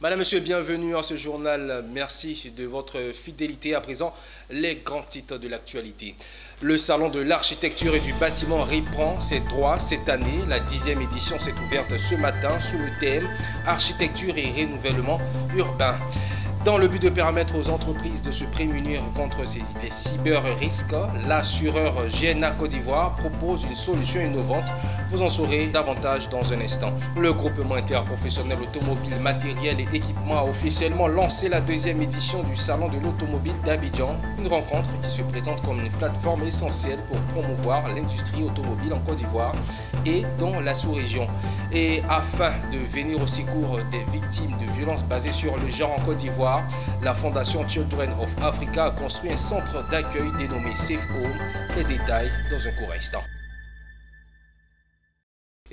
Madame, Monsieur, bienvenue à ce journal. Merci de votre fidélité. À présent, les grands titres de l'actualité. Le Salon de l'architecture et du bâtiment reprend ses droits cette année. La 10e édition s'est ouverte ce matin sous le thème Architecture et renouvellement urbain. Dans le but de permettre aux entreprises de se prémunir contre les cyber-risques, l'assureur GNA Côte d'Ivoire propose une solution innovante. Vous en saurez davantage dans un instant. Le groupement interprofessionnel automobile, matériel et équipement a officiellement lancé la 2e édition du Salon de l'automobile d'Abidjan. Une rencontre qui se présente comme une plateforme essentielle pour promouvoir l'industrie automobile en Côte d'Ivoire et dans la sous-région. Et afin de venir au secours des victimes de violences basées sur le genre en Côte d'Ivoire, la Fondation Children of Africa a construit un centre d'accueil dénommé Safe Home. Les détails dans un court instant.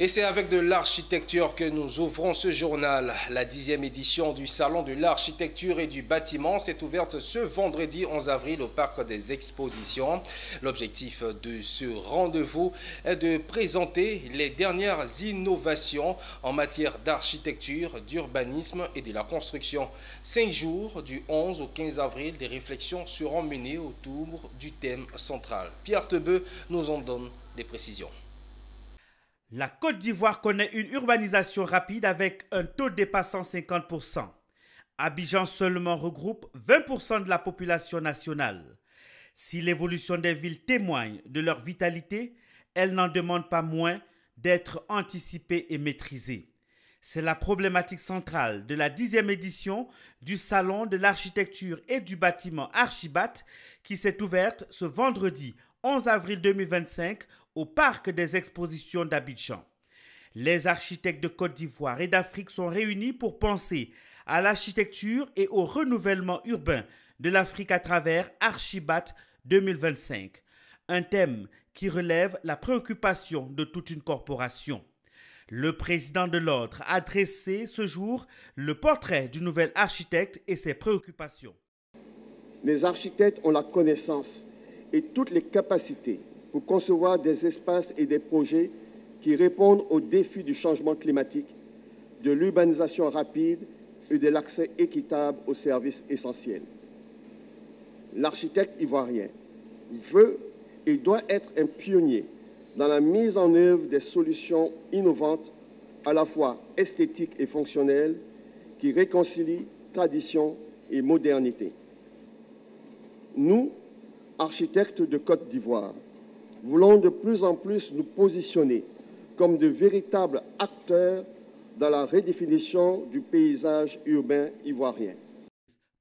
Et c'est avec de l'architecture que nous ouvrons ce journal. La 10e édition du Salon de l'architecture et du bâtiment s'est ouverte ce vendredi 11 avril au Parc des Expositions. L'objectif de ce rendez-vous est de présenter les dernières innovations en matière d'architecture, d'urbanisme et de la construction. 5 jours, du 11 au 15 avril, des réflexions seront menées autour du thème central. Pierre Tebeu nous en donne des précisions. La Côte d'Ivoire connaît une urbanisation rapide avec un taux dépassant 50%. Abidjan seulement regroupe 20% de la population nationale. Si l'évolution des villes témoigne de leur vitalité, elle n'en demande pas moins d'être anticipée et maîtrisée. C'est la problématique centrale de la 10e édition du Salon de l'architecture et du bâtiment Archibat qui s'est ouverte ce vendredi 11 avril 2025 au Parc des Expositions d'Abidjan. Les architectes de Côte d'Ivoire et d'Afrique sont réunis pour penser à l'architecture et au renouvellement urbain de l'Afrique à travers Archibat 2025, un thème qui relève la préoccupation de toute une corporation. Le président de l'ordre a dressé ce jour le portrait du nouvel architecte et ses préoccupations. Les architectes ont la connaissance et toutes les capacités pour concevoir des espaces et des projets qui répondent aux défis du changement climatique, de l'urbanisation rapide et de l'accès équitable aux services essentiels. L'architecte ivoirien veut et doit être un pionnier dans la mise en œuvre des solutions innovantes, à la fois esthétiques et fonctionnelles, qui réconcilient tradition et modernité. Nous, architectes de Côte d'Ivoire, voulons de plus en plus nous positionner comme de véritables acteurs dans la redéfinition du paysage urbain ivoirien.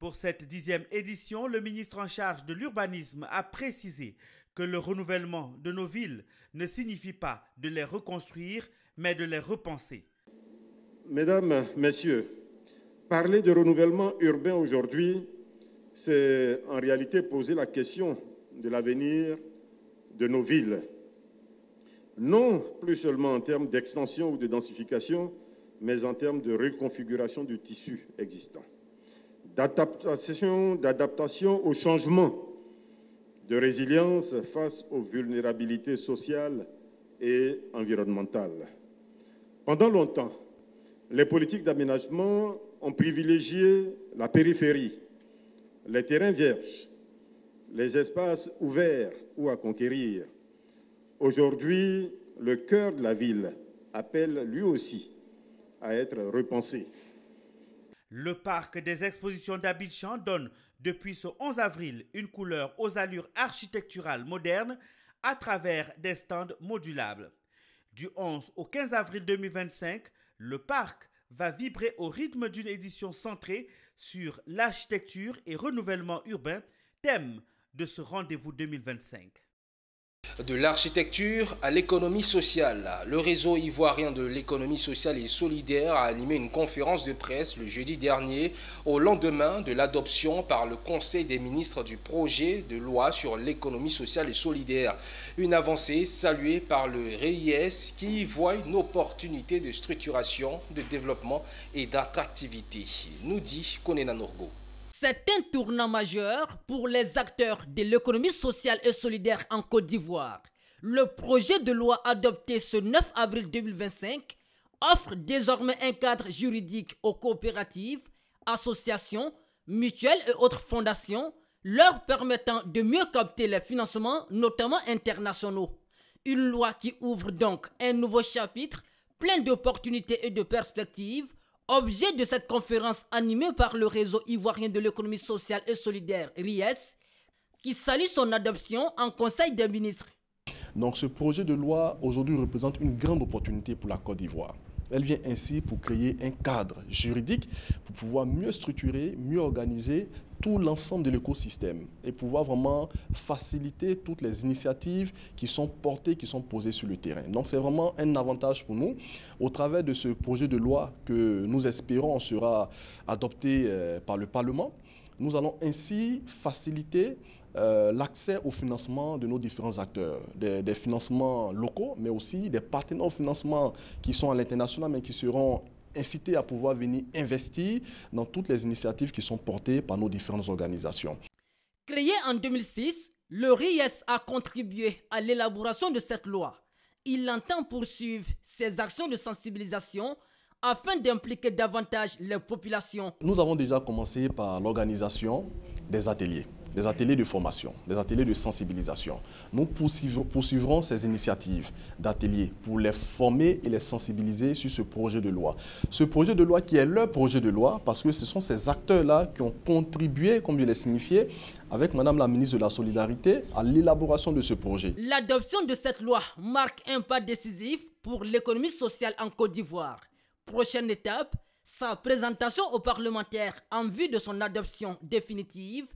Pour cette 10e édition, le ministre en charge de l'urbanisme a précisé que le renouvellement de nos villes ne signifie pas de les reconstruire, mais de les repenser. Mesdames, Messieurs, parler de renouvellement urbain aujourd'hui, c'est en réalité poser la question de l'avenir de nos villes. Non plus seulement en termes d'extension ou de densification, mais en termes de reconfiguration du tissu existant, d'adaptation au changement, de résilience face aux vulnérabilités sociales et environnementales. Pendant longtemps, les politiques d'aménagement ont privilégié la périphérie, les terrains vierges, les espaces ouverts ou à conquérir. Aujourd'hui, le cœur de la ville appelle lui aussi à être repensé. Le Parc des Expositions d'Abidjan donne depuis ce 11 avril une couleur aux allures architecturales modernes à travers des stands modulables. Du 11 au 15 avril 2025, le parc va vibrer au rythme d'une édition centrée sur l'architecture et renouvellement urbain, thème de ce rendez-vous 2025. De l'architecture à l'économie sociale. Le réseau ivoirien de l'économie sociale et solidaire a animé une conférence de presse le jeudi dernier au lendemain de l'adoption par le Conseil des ministres du projet de loi sur l'économie sociale et solidaire. Une avancée saluée par le REIS qui y voit une opportunité de structuration, de développement et d'attractivité, nous dit Konena Norgo. C'est un tournant majeur pour les acteurs de l'économie sociale et solidaire en Côte d'Ivoire. Le projet de loi adopté ce 9 avril 2025 offre désormais un cadre juridique aux coopératives associations, mutuelles et autres fondations, leur permettant de mieux capter les financements, notamment internationaux. Une loi qui ouvre donc un nouveau chapitre, plein d'opportunités et de perspectives, objet de cette conférence animée par le réseau ivoirien de l'économie sociale et solidaire, RIES, qui salue son adoption en Conseil des ministres. Donc ce projet de loi aujourd'hui représente une grande opportunité pour la Côte d'Ivoire. Elle vient ainsi pour créer un cadre juridique pour pouvoir mieux structurer, mieux organiser tout l'ensemble de l'écosystème et pouvoir vraiment faciliter toutes les initiatives qui sont portées, qui sont posées sur le terrain. Donc c'est vraiment un avantage pour nous. Au travers de ce projet de loi que nous espérons sera adopté par le Parlement, nous allons ainsi faciliter l'accès au financement de nos différents acteurs, des financements locaux, mais aussi des partenaires au financement qui sont à l'international, mais qui seront incités à pouvoir venir investir dans toutes les initiatives qui sont portées par nos différentes organisations. Créé en 2006, le RIES a contribué à l'élaboration de cette loi. Il entend poursuivre ses actions de sensibilisation afin d'impliquer davantage les populations. Nous avons déjà commencé par l'organisation des ateliers de formation, des ateliers de sensibilisation. Nous poursuivrons ces initiatives d'ateliers pour les former et les sensibiliser sur ce projet de loi. Ce projet de loi qui est leur projet de loi parce que ce sont ces acteurs-là qui ont contribué, comme je l'ai signifié, avec Madame la ministre de la Solidarité, à l'élaboration de ce projet. L'adoption de cette loi marque un pas décisif pour l'économie sociale en Côte d'Ivoire. Prochaine étape, sa présentation aux parlementaires en vue de son adoption définitive,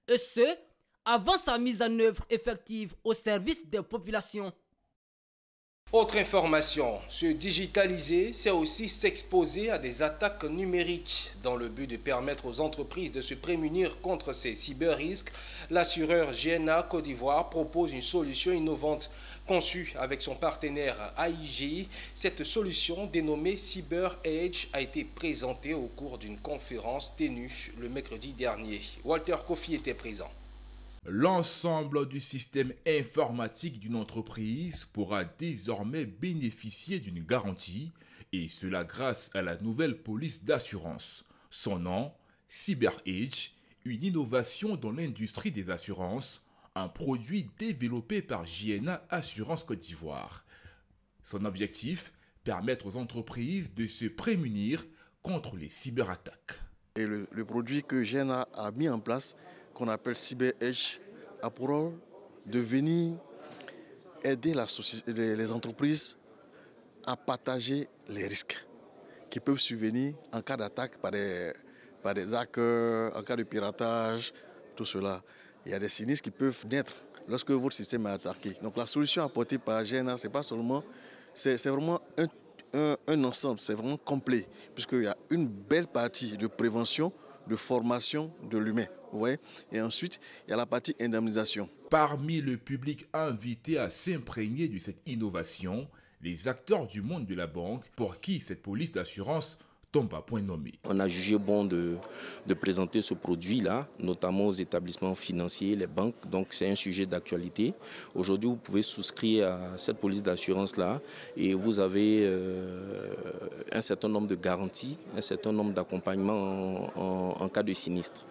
et ce, avant sa mise en œuvre effective au service des populations. Autre information, se digitaliser, c'est aussi s'exposer à des attaques numériques. Dans le but de permettre aux entreprises de se prémunir contre ces cyber-risques, l'assureur GNA Côte d'Ivoire propose une solution innovante. Conçue avec son partenaire AIG, cette solution dénommée Cyber Edge a été présentée au cours d'une conférence tenue le mercredi dernier. Walter Kofi était présent. L'ensemble du système informatique d'une entreprise pourra désormais bénéficier d'une garantie, et cela grâce à la nouvelle police d'assurance. Son nom, Cyber Edge, une innovation dans l'industrie des assurances, un produit développé par GNA Assurance Côte d'Ivoire. Son objectif, permettre aux entreprises de se prémunir contre les cyberattaques. Et le produit que GNA a mis en place, qu'on appelle Cyber Edge, a pour rôle de venir aider les entreprises à partager les risques qui peuvent survenir en cas d'attaque par des hackers, en cas de piratage, tout cela. Il y a des sinistres qui peuvent naître lorsque votre système est attaqué. Donc la solution apportée par GNA, c'est vraiment un ensemble, c'est vraiment complet, puisqu'il y a une belle partie de prévention, de formation de l'humain. Et ensuite, il y a la partie indemnisation. Parmi le public invité à s'imprégner de cette innovation, les acteurs du monde de la banque, pour qui cette police d'assurance tombe à point nommé. On a jugé bon de présenter ce produit-là, notamment aux établissements financiers, les banques. Donc c'est un sujet d'actualité. Aujourd'hui, vous pouvez souscrire à cette police d'assurance-là et vous avez un certain nombre de garanties, un certain nombre d'accompagnements en cas de sinistre.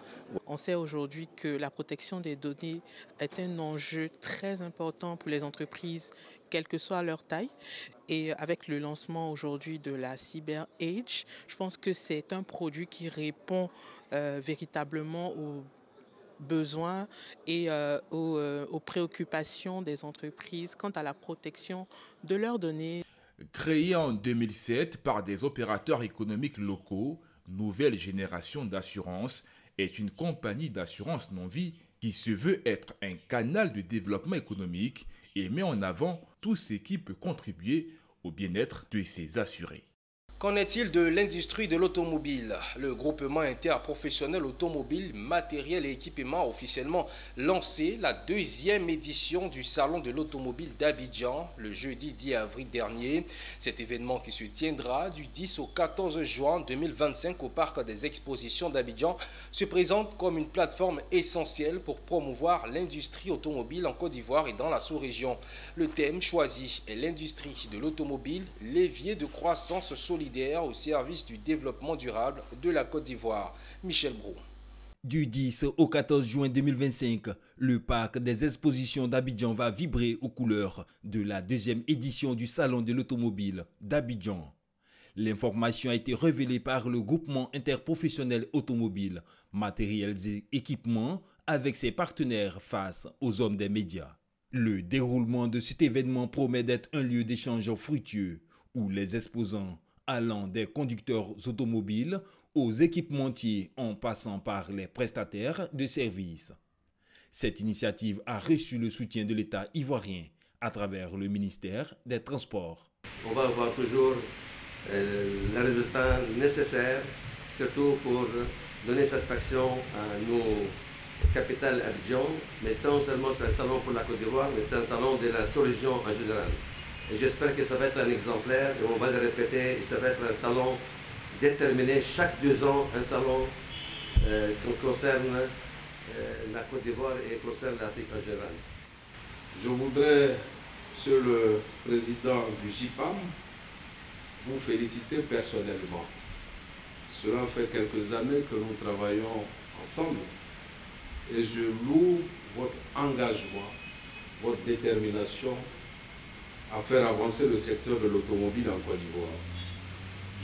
On sait aujourd'hui que la protection des données est un enjeu très important pour les entreprises, quelle que soit leur taille. Et avec le lancement aujourd'hui de la Cyber Edge, je pense que c'est un produit qui répond véritablement aux besoins et aux préoccupations des entreprises quant à la protection de leurs données. Créé en 2007 par des opérateurs économiques locaux, Nouvelle Génération d'Assurance est une compagnie d'assurance non-vie qui se veut être un canal de développement économique et met en avant tout ce qui peut contribuer au bien-être de ses assurés. Qu'en est-il de l'industrie de l'automobile? Le groupement interprofessionnel automobile, matériel et équipement a officiellement lancé la 2e édition du Salon de l'automobile d'Abidjan le jeudi 10 avril dernier. Cet événement qui se tiendra du 10 au 14 juin 2025 au Parc des Expositions d'Abidjan se présente comme une plateforme essentielle pour promouvoir l'industrie automobile en Côte d'Ivoire et dans la sous-région. Le thème choisi est l'industrie de l'automobile, levier de croissance solidaire solidaire au service du développement durable de la Côte d'Ivoire. Michel Brou. Du 10 au 14 juin 2025, le parc des expositions d'Abidjan va vibrer aux couleurs de la deuxième édition du Salon de l'automobile d'Abidjan. L'information a été révélée par le groupement interprofessionnel automobile, matériels et équipements avec ses partenaires face aux hommes des médias. Le déroulement de cet événement promet d'être un lieu d'échange fructueux où les exposants allant des conducteurs automobiles aux équipementiers en passant par les prestataires de services. Cette initiative a reçu le soutien de l'État ivoirien à travers le ministère des Transports. On va avoir toujours les résultats nécessaires, surtout pour donner satisfaction à nos capitales Abidjan, mais non seulement c'est un salon pour la Côte d'Ivoire, mais c'est un salon de la sous-région en général. Et j'espère que ça va être un exemplaire, et on va le répéter, et ça va être un salon déterminé chaque 2 ans, un salon qui concerne la Côte d'Ivoire et concerne l'Afrique en général. Je voudrais, Monsieur le Président du JIPAM, vous féliciter personnellement. Cela fait quelques années que nous travaillons ensemble et je loue votre engagement, votre détermination à faire avancer le secteur de l'automobile en Côte d'Ivoire.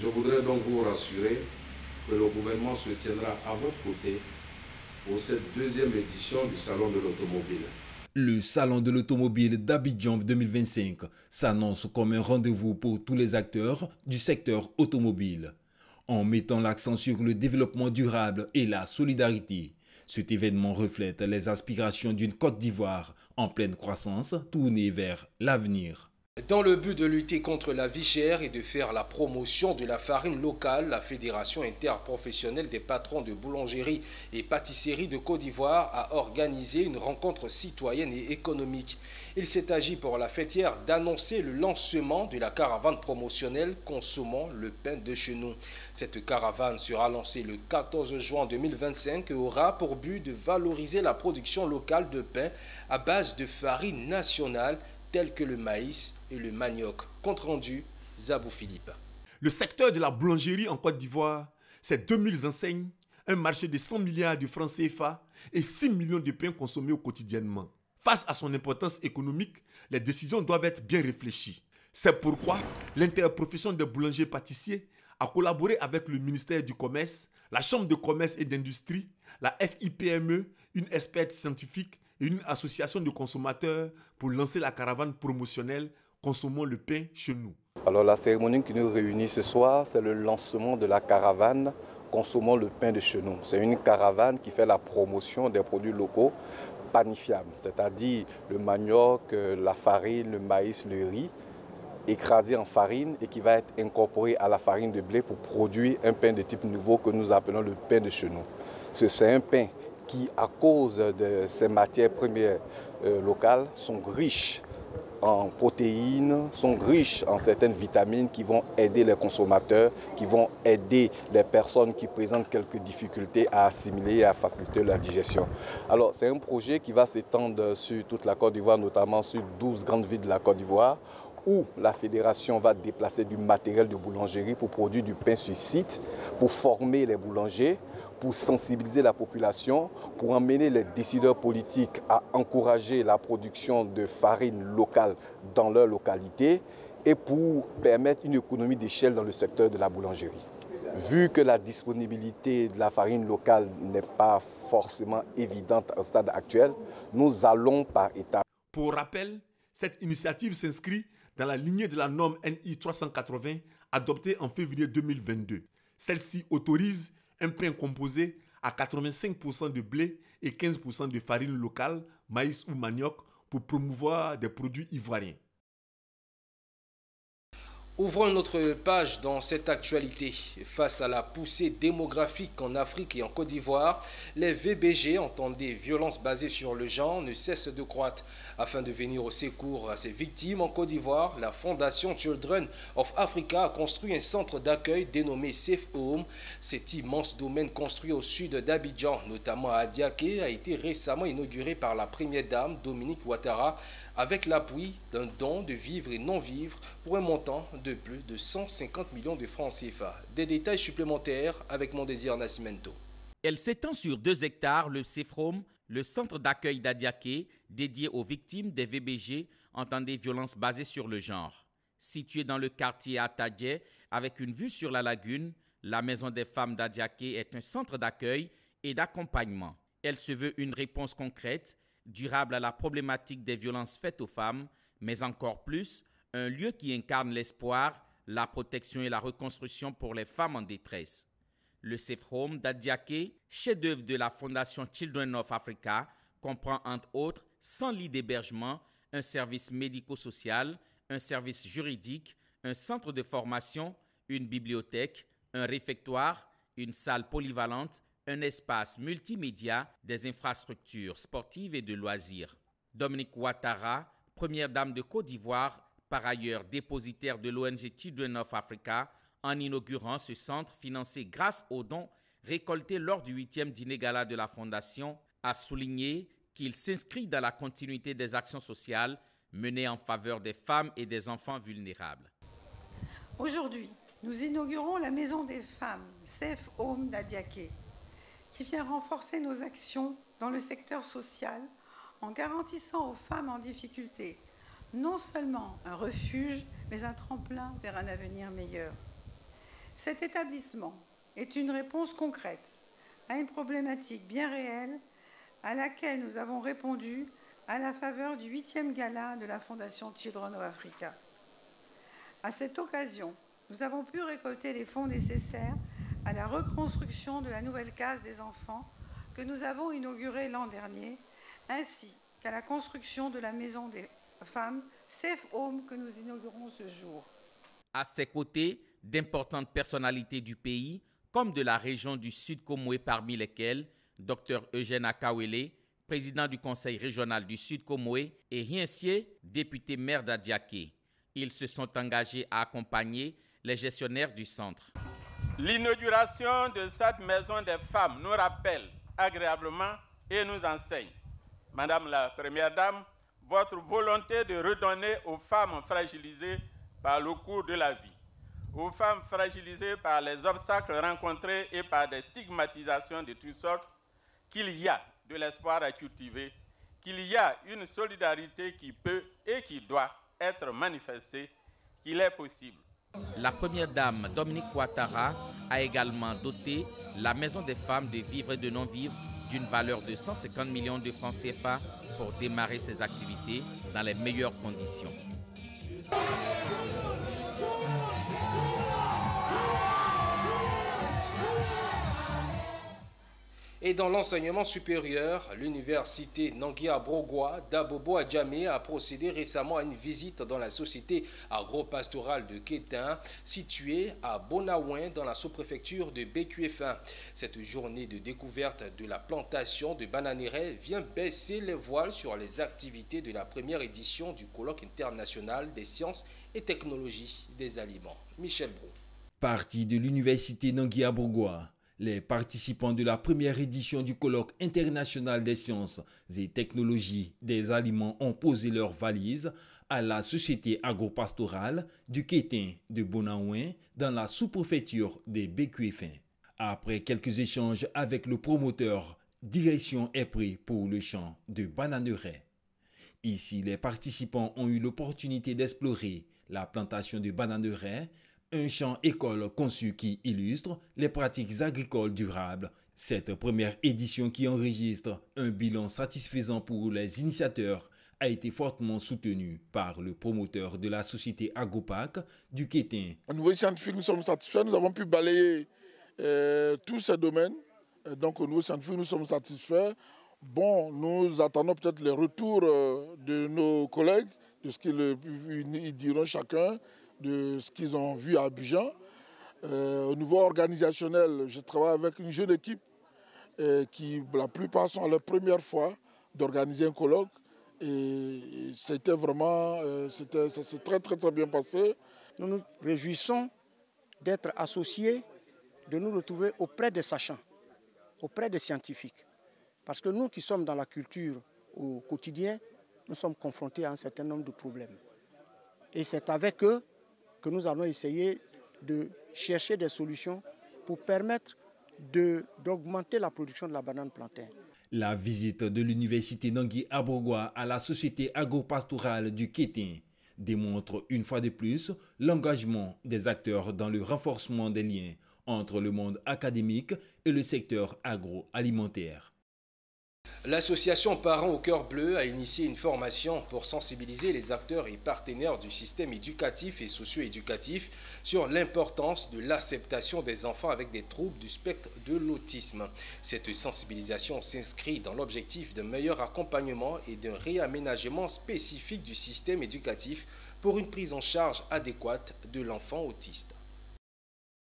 Je voudrais donc vous rassurer que le gouvernement se tiendra à votre côté pour cette deuxième édition du Salon de l'automobile. Le Salon de l'automobile d'Abidjan 2025 s'annonce comme un rendez-vous pour tous les acteurs du secteur automobile. En mettant l'accent sur le développement durable et la solidarité, cet événement reflète les aspirations d'une Côte d'Ivoire en pleine croissance tournée vers l'avenir. Dans le but de lutter contre la vie chère et de faire la promotion de la farine locale, la Fédération interprofessionnelle des patrons de boulangerie et pâtisserie de Côte d'Ivoire a organisé une rencontre citoyenne et économique. Il s'est agi pour la fêtière d'annoncer le lancement de la caravane promotionnelle « Consommons le pain de chez nous ». Cette caravane sera lancée le 14 juin 2025 et aura pour but de valoriser la production locale de pain à base de farine nationale tels que le maïs et le manioc. Compte rendu, Zabou Philippe. Le secteur de la boulangerie en Côte d'Ivoire, c'est 2000 enseignes, un marché de 100 milliards de francs CFA et 6 millions de pains consommés quotidiennement. Face à son importance économique, les décisions doivent être bien réfléchies. C'est pourquoi l'interprofession des boulangers-pâtissiers a collaboré avec le ministère du Commerce, la Chambre de commerce et d'industrie, la FIPME, une experte scientifique et une association de consommateurs pour lancer la caravane promotionnelle « Consommons le pain chez nous ». Alors la cérémonie qui nous réunit ce soir, c'est le lancement de la caravane « Consommons le pain de chez nous ». C'est une caravane qui fait la promotion des produits locaux panifiables, c'est-à-dire le manioc, la farine, le maïs, le riz, écrasé en farine et qui va être incorporé à la farine de blé pour produire un pain de type nouveau que nous appelons le pain de chez nous. C'est un pain qui, à cause de ces matières premières locales, sont riches en protéines, sont riches en certaines vitamines qui vont aider les consommateurs, qui vont aider les personnes qui présentent quelques difficultés à assimiler et à faciliter la digestion. Alors c'est un projet qui va s'étendre sur toute la Côte d'Ivoire, notamment sur 12 grandes villes de la Côte d'Ivoire, où la fédération va déplacer du matériel de boulangerie pour produire du pain sur site, pour former les boulangers, pour sensibiliser la population, pour emmener les décideurs politiques à encourager la production de farine locale dans leur localité et pour permettre une économie d'échelle dans le secteur de la boulangerie. Vu que la disponibilité de la farine locale n'est pas forcément évidente au stade actuel, nous allons par étapes. Pour rappel, cette initiative s'inscrit dans la lignée de la norme NI 380 adoptée en février 2022. Celle-ci autorise un pain composé à 85% de blé et 15% de farine locale, maïs ou manioc, pour promouvoir des produits ivoiriens. Ouvrons notre page dans cette actualité. Face à la poussée démographique en Afrique et en Côte d'Ivoire, les VBG, entendent des violences basées sur le genre, ne cessent de croître. Afin de venir au secours à ces victimes en Côte d'Ivoire, la Fondation Children of Africa a construit un centre d'accueil dénommé Safe Home. Cet immense domaine construit au sud d'Abidjan, notamment à Adiaké, a été récemment inauguré par la première dame Dominique Ouattara avec l'appui d'un don de vivres et non-vivres pour un montant de plus de 150 millions de francs CFA. Des détails supplémentaires avec Mondésir Nascimento. Elle s'étend sur 2 hectares, le CEFROM, le centre d'accueil d'Adiaké, dédié aux victimes des VBG entendant des violences basées sur le genre. Située dans le quartier Atadje, avec une vue sur la lagune, la Maison des femmes d'Adiaké est un centre d'accueil et d'accompagnement. Elle se veut une réponse concrète, durable à la problématique des violences faites aux femmes, mais encore plus, un lieu qui incarne l'espoir, la protection et la reconstruction pour les femmes en détresse. Le Safe Home d'Adiaké, chef-d'œuvre de la Fondation Children of Africa, comprend entre autres 100 lits d'hébergement, un service médico-social, un service juridique, un centre de formation, une bibliothèque, un réfectoire, une salle polyvalente, un espace multimédia, des infrastructures sportives et de loisirs. Dominique Ouattara, première dame de Côte d'Ivoire, par ailleurs dépositaire de l'ONG Children of Africa, en inaugurant ce centre financé grâce aux dons récoltés lors du 8e dîner gala de la Fondation, a souligné qu'il s'inscrit dans la continuité des actions sociales menées en faveur des femmes et des enfants vulnérables. Aujourd'hui, nous inaugurons la Maison des femmes, Safe Home d'Adiaké, qui vient renforcer nos actions dans le secteur social en garantissant aux femmes en difficulté non seulement un refuge, mais un tremplin vers un avenir meilleur. Cet établissement est une réponse concrète à une problématique bien réelle à laquelle nous avons répondu à la faveur du 8e gala de la Fondation Children of Africa. À cette occasion, nous avons pu récolter les fonds nécessaires à la reconstruction de la nouvelle case des enfants que nous avons inaugurée l'an dernier, ainsi qu'à la construction de la Maison des femmes Safe Home que nous inaugurons ce jour. À ses côtés, d'importantes personnalités du pays, comme de la région du Sud Komoué, parmi lesquelles Dr Eugène Akawele, président du Conseil régional du Sud Komoué, et Hiensié, député maire d'Adiaké. Ils se sont engagés à accompagner les gestionnaires du centre. L'inauguration de cette maison des femmes nous rappelle agréablement et nous enseigne, Madame la Première Dame, votre volonté de redonner aux femmes fragilisées par le cours de la vie, aux femmes fragilisées par les obstacles rencontrés et par des stigmatisations de toutes sortes, qu'il y a de l'espoir à cultiver, qu'il y a une solidarité qui peut et qui doit être manifestée, qu'il est possible. La première dame, Dominique Ouattara, a également doté la Maison des femmes de vivres et de non-vivre d'une valeur de 150 millions de francs CFA pour démarrer ses activités dans les meilleures conditions. Et dans l'enseignement supérieur, l'université Nangui-Abrogwa d'Abobo Adjamé a procédé récemment à une visite dans la société agro-pastorale de Kétin, située à Bonaouin dans la sous-préfecture de BQF1. Cette journée de découverte de la plantation de bananeraies vient baisser les voiles sur les activités de la première édition du colloque international des sciences et technologies des aliments. Michel Brou. Parti de l'université Nangui-Abrogwa, les participants de la première édition du colloque international des sciences et technologies des aliments ont posé leurs valises à la société agro-pastorale du Kétin de Bonaouin dans la sous-préfecture des BQF1. Après quelques échanges avec le promoteur, direction est prise pour le champ de bananeraies. Ici, les participants ont eu l'opportunité d'explorer la plantation de bananeraies, un champ école conçu qui illustre les pratiques agricoles durables. Cette première édition qui enregistre un bilan satisfaisant pour les initiateurs a été fortement soutenue par le promoteur de la société Agropac du Kétin. Au niveau scientifique, nous sommes satisfaits. Nous avons pu balayer tous ces domaines. Donc au niveau scientifique, nous sommes satisfaits. Bon, nous attendons peut-être les retours de nos collègues, de ce qu'ils diront chacun, de ce qu'ils ont vu à Abidjan. Au niveau organisationnel, je travaille avec une jeune équipe qui, la plupart, sont à leur première fois d'organiser un colloque. Et c'était vraiment, ça s'est très bien passé. Nous nous réjouissons d'être associés, de nous retrouver auprès des sachants, auprès des scientifiques. Parce que nous qui sommes dans la culture au quotidien, nous sommes confrontés à un certain nombre de problèmes. Et c'est avec eux que nous allons essayer de chercher des solutions pour permettre d'augmenter la production de la banane plantain. La visite de l'université Nangui Abrogwa à la société agro-pastorale du Kétin démontre une fois de plus l'engagement des acteurs dans le renforcement des liens entre le monde académique et le secteur agroalimentaire. L'association Parents au Cœur Bleu a initié une formation pour sensibiliser les acteurs et partenaires du système éducatif et socio-éducatif sur l'importance de l'acceptation des enfants avec des troubles du spectre de l'autisme. Cette sensibilisation s'inscrit dans l'objectif d'un meilleur accompagnement et d'un réaménagement spécifique du système éducatif pour une prise en charge adéquate de l'enfant autiste.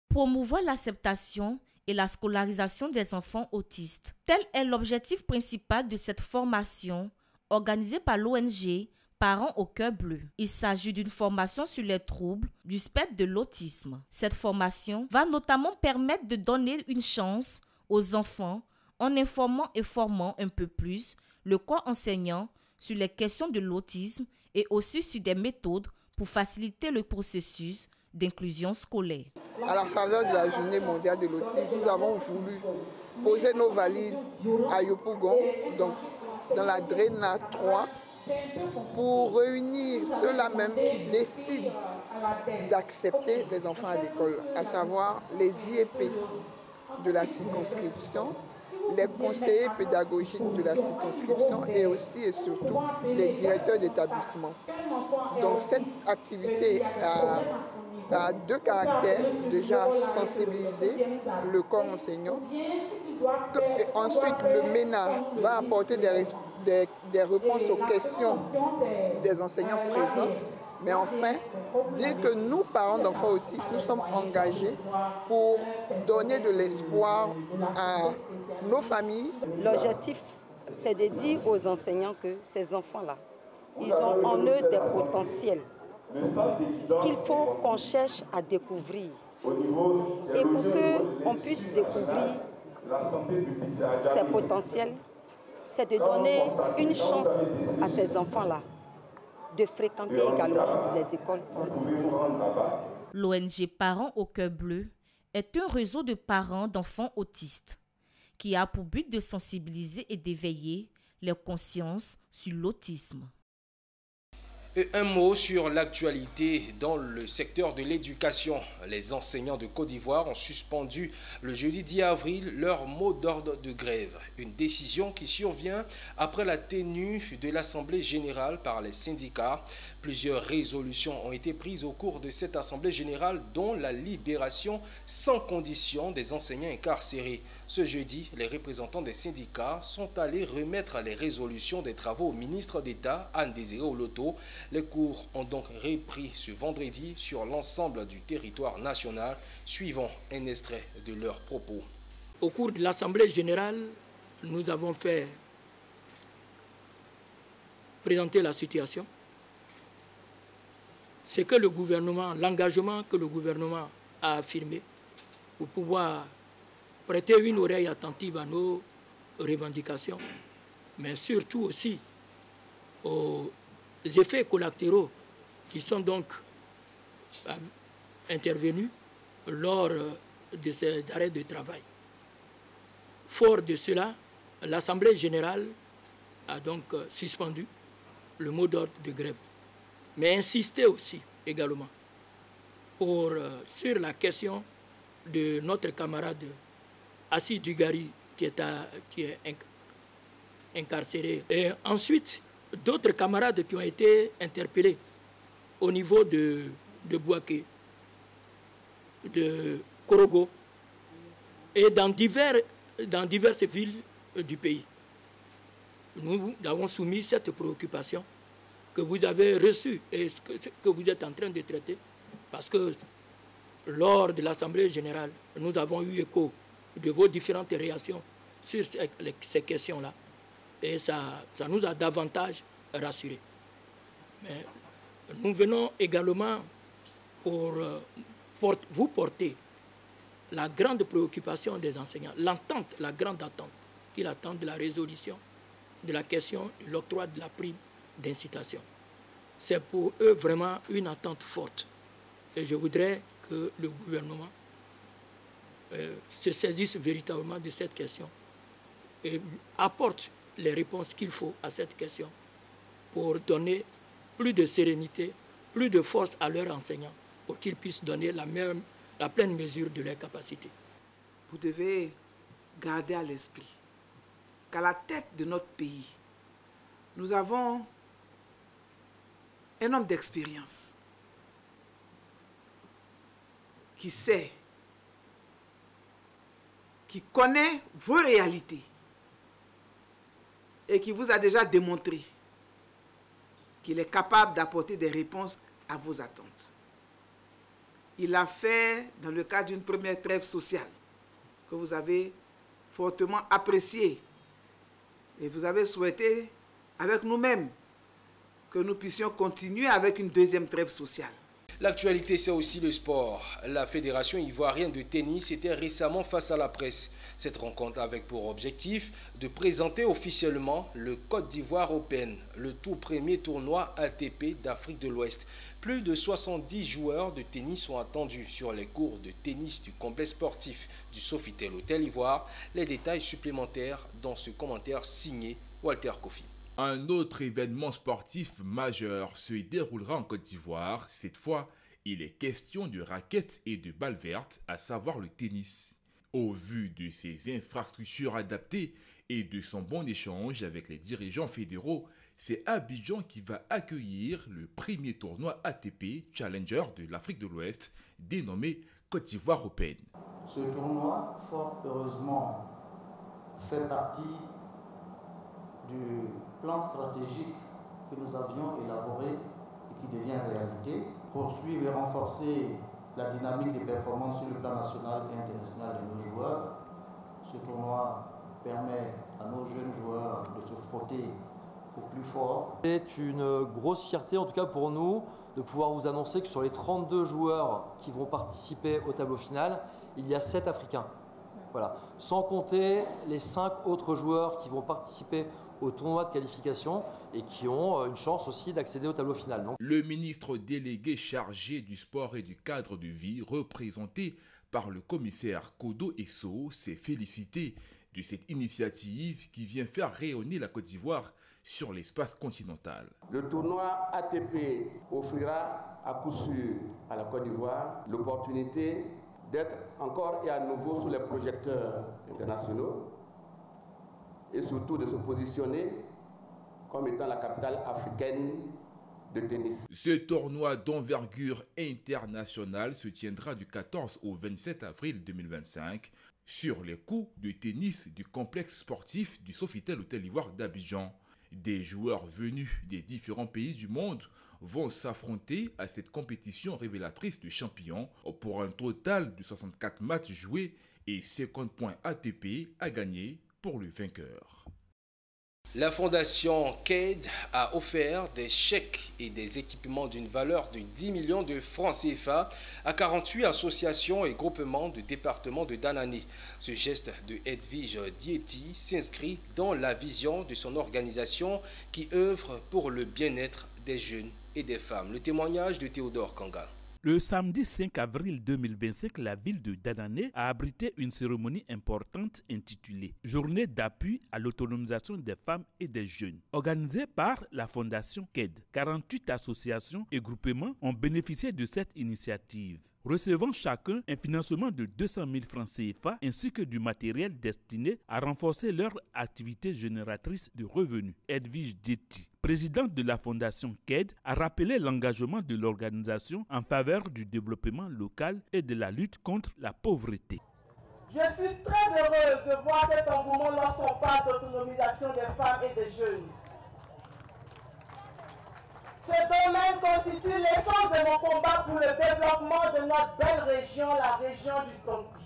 Promouvoir l'acceptation et la scolarisation des enfants autistes. Tel est l'objectif principal de cette formation organisée par l'ONG Parents au Cœur Bleu. Il s'agit d'une formation sur les troubles du spectre de l'autisme. Cette formation va notamment permettre de donner une chance aux enfants en informant et formant un peu plus le corps enseignant sur les questions de l'autisme et aussi sur des méthodes pour faciliter le processus d'inclusion scolaire. À la faveur de la journée mondiale de l'autisme, nous avons voulu poser nos valises à Yopougon, donc dans la Dréna 3, pour réunir ceux-là même qui décident d'accepter les enfants à l'école, à savoir les IEP de la circonscription, les conseillers pédagogiques de la circonscription et aussi et surtout les directeurs d'établissement. Donc cette activité a deux caractères. Déjà sensibiliser le corps enseignant. Et ensuite, le MENA va apporter des réponses aux questions des enseignants présents. Mais enfin, dire que nous, parents d'enfants autistes, nous sommes engagés pour donner de l'espoir à nos familles. L'objectif, c'est de dire aux enseignants que ces enfants-là, ils ont en eux des potentiels qu'il faut qu'on cherche à découvrir. Et pour qu'on puisse découvrir ces potentiels, c'est de donner une chance à ces enfants-là de fréquenter également les écoles ordinaires. L'ONG Parents au Cœur Bleu est un réseau de parents d'enfants autistes qui a pour but de sensibiliser et d'éveiller les consciences sur l'autisme. Et un mot sur l'actualité dans le secteur de l'éducation. Les enseignants de Côte d'Ivoire ont suspendu le jeudi 10 avril leur mot d'ordre de grève. Une décision qui survient après la tenue de l'Assemblée générale par les syndicats. Plusieurs résolutions ont été prises au cours de cette Assemblée générale, dont la libération sans condition des enseignants incarcérés. Ce jeudi, les représentants des syndicats sont allés remettre les résolutions des travaux au ministre d'État, Anne Désiré Oloto. Les cours ont donc repris ce vendredi sur l'ensemble du territoire national. Suivons un extrait de leurs propos. Au cours de l'Assemblée générale, nous avons fait présenter la situation. C'est que le gouvernement, l'engagement que le gouvernement a affirmé pour pouvoir prêter une oreille attentive à nos revendications, mais surtout aussi aux effets collatéraux qui sont donc intervenus lors de ces arrêts de travail. Fort de cela, l'Assemblée générale a donc suspendu le mot d'ordre de grève, mais insisté aussi également sur la question de notre camarade Assis Dugari qui est incarcéré. Et ensuite, d'autres camarades qui ont été interpellés au niveau de Bouaké, de Korogo et dans diverses villes du pays. Nous avons soumis cette préoccupation que vous avez reçue et que vous êtes en train de traiter, parce que lors de l'Assemblée générale, nous avons eu écho de vos différentes réactions sur ces questions-là. Et ça nous a davantage rassurés. Mais nous venons également pour vous porter la grande préoccupation des enseignants, l'entente, la grande attente qu'ils attendent de la résolution de la question de l'octroi de la prime d'incitation. C'est pour eux vraiment une attente forte. Et je voudrais que le gouvernement se saisisse véritablement de cette question et apporte les réponses qu'il faut à cette question pour donner plus de sérénité, plus de force à leurs enseignants pour qu'ils puissent donner la pleine mesure de leurs capacités. Vous devez garder à l'esprit qu'à la tête de notre pays, nous avons un homme d'expérience qui sait, qui connaît vos réalités et qui vous a déjà démontré qu'il est capable d'apporter des réponses à vos attentes. Il l'a fait dans le cadre d'une première trêve sociale que vous avez fortement appréciée et vous avez souhaité avec nous-mêmes que nous puissions continuer avec une deuxième trêve sociale. L'actualité, c'est aussi le sport. La Fédération ivoirienne de tennis était récemment face à la presse. Cette rencontre avec pour objectif de présenter officiellement le Côte d'Ivoire Open, le tout premier tournoi ATP d'Afrique de l'Ouest. Plus de 70 joueurs de tennis sont attendus sur les cours de tennis du complexe sportif du Sofitel Hôtel Ivoire. Les détails supplémentaires dans ce commentaire signé Walter Kofi. Un autre événement sportif majeur se déroulera en Côte d'Ivoire. Cette fois, il est question de raquettes et de balles vertes, à savoir le tennis. Au vu de ses infrastructures adaptées et de son bon échange avec les dirigeants fédéraux, c'est Abidjan qui va accueillir le premier tournoi ATP Challenger de l'Afrique de l'Ouest, dénommé Côte d'Ivoire Open. Ce tournoi, fort heureusement, fait partie du plan stratégique que nous avions élaboré et qui devient réalité, poursuivre et renforcer la dynamique des performances sur le plan national et international de nos joueurs. Ce tournoi permet à nos jeunes joueurs de se frotter au plus fort. C'est une grosse fierté, en tout cas pour nous, de pouvoir vous annoncer que sur les 32 joueurs qui vont participer au tableau final, il y a 7 Africains. Voilà. Sans compter les 5 autres joueurs qui vont participer au tournoi de qualification et qui ont une chance aussi d'accéder au tableau final. Donc, le ministre délégué chargé du sport et du cadre de vie, représenté par le commissaire Kodo Esso, s'est félicité de cette initiative qui vient faire rayonner la Côte d'Ivoire sur l'espace continental. Le tournoi ATP offrira à coup sûr à la Côte d'Ivoire l'opportunité d'être encore et à nouveau sous les projecteurs internationaux et surtout de se positionner comme étant la capitale africaine de tennis. Ce tournoi d'envergure internationale se tiendra du 14 au 27 avril 2025 sur les courts de tennis du complexe sportif du Sofitel Hôtel Ivoire d'Abidjan. Des joueurs venus des différents pays du monde vont s'affronter à cette compétition révélatrice de champions pour un total de 64 matchs joués et 50 points ATP à gagner pour le vainqueur. La fondation KED a offert des chèques et des équipements d'une valeur de 10 millions de francs CFA à 48 associations et groupements de départements de Danane. Ce geste de Edwige Dieti s'inscrit dans la vision de son organisation qui œuvre pour le bien-être des jeunes et des femmes. Le témoignage de Théodore Kanga. Le samedi 5 avril 2025, la ville de Danane a abrité une cérémonie importante intitulée « Journée d'appui à l'autonomisation des femmes et des jeunes ». Organisée par la fondation KED, 48 associations et groupements ont bénéficié de cette initiative, recevant chacun un financement de 200 000 francs CFA ainsi que du matériel destiné à renforcer leur activité génératrice de revenus. Edwige Dieti, présidente de la fondation KED, a rappelé l'engagement de l'organisation en faveur du développement local et de la lutte contre la pauvreté. Je suis très heureuse de voir cet engouement lorsqu'on parle d'autonomisation des femmes et des jeunes. Ce domaine constitue l'essence de mon combat pour le développement de notre belle région, la région du Tonki.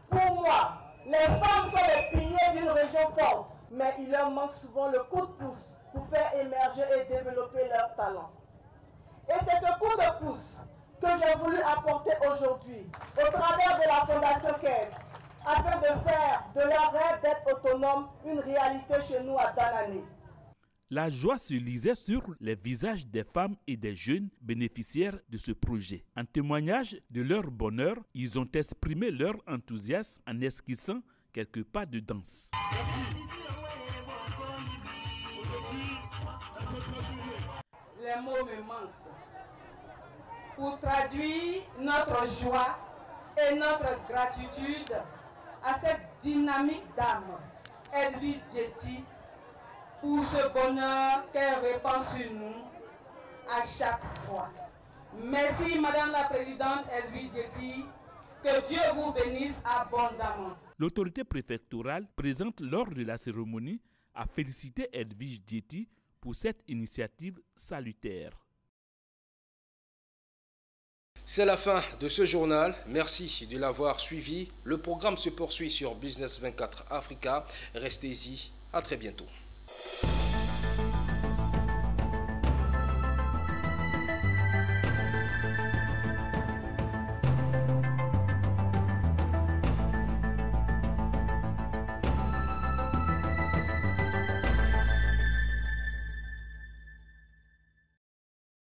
Pour moi, les femmes sont les piliers d'une région forte, mais il leur manque souvent le coup de pouce pour faire émerger et développer leurs talents. Et c'est ce coup de pouce que j'ai voulu apporter aujourd'hui au travers de la Fondation KED, afin de faire de leur rêve d'être autonome une réalité chez nous à Danane. La joie se lisait sur les visages des femmes et des jeunes bénéficiaires de ce projet. En témoignage de leur bonheur, ils ont exprimé leur enthousiasme en esquissant quelques pas de danse. Les mots me manquent pour traduire notre joie et notre gratitude à cette dynamique dame, Edwige Djeti, pour ce bonheur qu'elle répand sur nous à chaque fois. Merci Madame la Présidente Edwige Djeti, que Dieu vous bénisse abondamment. L'autorité préfectorale présente lors de la cérémonie a félicité Edwige Djeti pour cette initiative salutaire. C'est la fin de ce journal. Merci de l'avoir suivi. Le programme se poursuit sur Business 24 Africa. Restez-y. À très bientôt.